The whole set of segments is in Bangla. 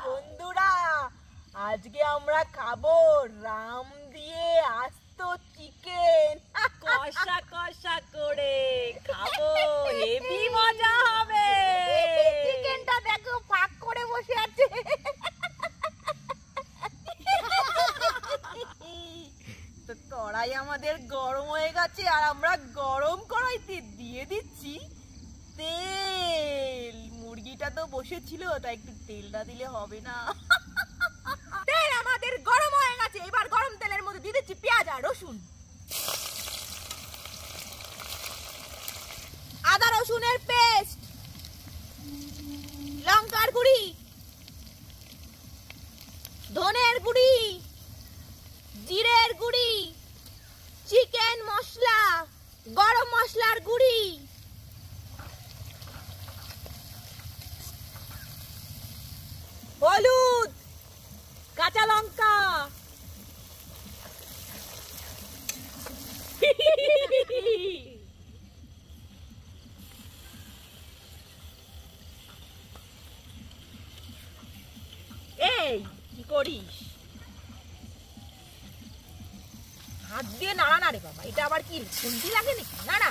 বন্ধুরা, আজকে আমরা খাবো রাম দিয়ে আস্ত চিকেন, কষা কষা করে খাবো, হেভি মজা হবে। চিকেনটা দেখো ফাঁক করে বসে আছে। তো কড়াই আমাদের গরম হয়ে গেছে আর আমরা গরম কড়াইতে দিয়ে দিচ্ছি তেল। মুরগিটা তো বসেছিল, তাই একটু তেলটা দিলে হবে না? তেল আমাদের গরম হয়ে গেছে, এবার গরম তেলের মধ্যে দিয়ে দিচ্ছি পেঁয়াজ আর রসুন, আদা রসুনের পেস্ট, লঙ্কার গুঁড়ি, ধনের গুঁড়ি, জিরের গুঁড়ি, চিকেন মশলা, গরম মশলার গুঁড়ি, হলুদ, কাঁচা লঙ্কা, এই কি করিস? হাত দিয়ে নাড়া না রে বাবা, এটা আবার কি খুন্তি লাগে নাকি? নাড়া।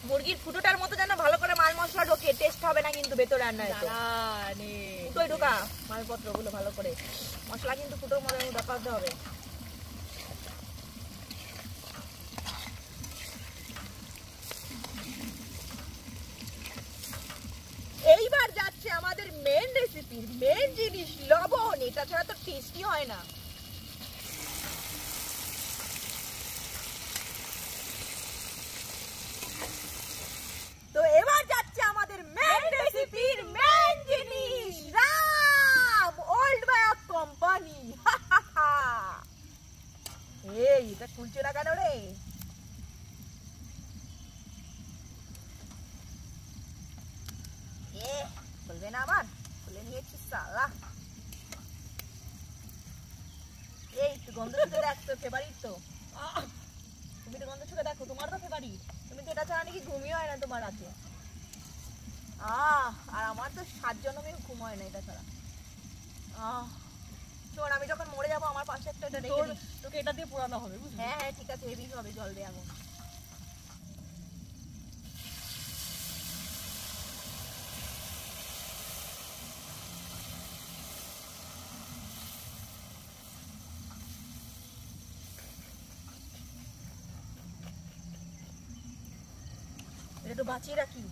মুরগির ফুটোটার মতো যেন ভালো করে মাল মশলা ঢোকে, টেস্ট হবে না কিন্তু ভেতরে রান্নায়। ফুটোই ঢোকা মালপত্র গুলো ভালো করে, মশলা কিন্তু ফুটোর মধ্যে ঢোকাতে হবে। এইবার যাচ্ছে আমাদের মেন রেসিপির মেন জিনিস, লবণ। এটা ছাড়া তো টেস্টি হয় না। তো এবার যাচ্ছে আমাদের মেন রেসিপির মেন জিনিস, রাম ওল্ড বায়া কোম্পানি। এই এটা খুলছে না কেন রে? খুলবে না আবার? খুলে নিয়েছি সালা। এই তুই গন্ধ শুকে দেখ, তোর ফেভারিট তো। তুমি তো গন্ধ শুকে দেখো, তোমার তো ফেভারিট। তুমি তো এটা ছাড়া নাকি ঘুমিয়ে হয় না তোমার রাতে। আর আমার তো 7 জন্মে ঘুম হয় না এটা ছাড়া। শোন, আমি যখন মরে যাবো আমার পাশে একটা এটা রেখে দিস। তোকে এটা দিয়ে পোড়ানো হবে। হ্যাঁ হ্যাঁ ঠিক আছে, হেভি হবে, জল দে আগুন। এটা একটু বাঁচিয়ে রাখি।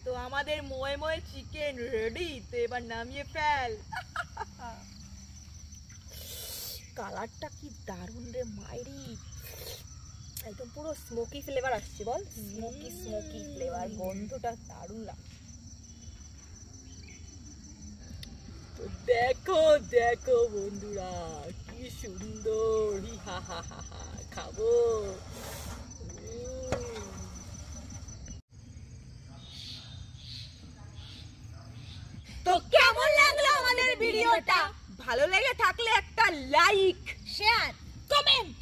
তো আমাদের মোয়ে মোয়ে চিকেন রেডি। তো এবার নামিয়ে ফেল। কালারটা কি দারুণ রে মাইরি, একদম পুরো স্মোকি ফ্লেভার আসছে। বল, স্মোকি স্মোকি ফ্লেভার, গন্ধটা দারুণ লাগছে। তো দেখো দেখো বন্ধুরা, কি সুন্দর। খাবো। তো কেমন লাগলো আমাদের ভিডিওটা? ভালো লেগে থাকলে একটা লাইক, শেয়ার, কমেন্ট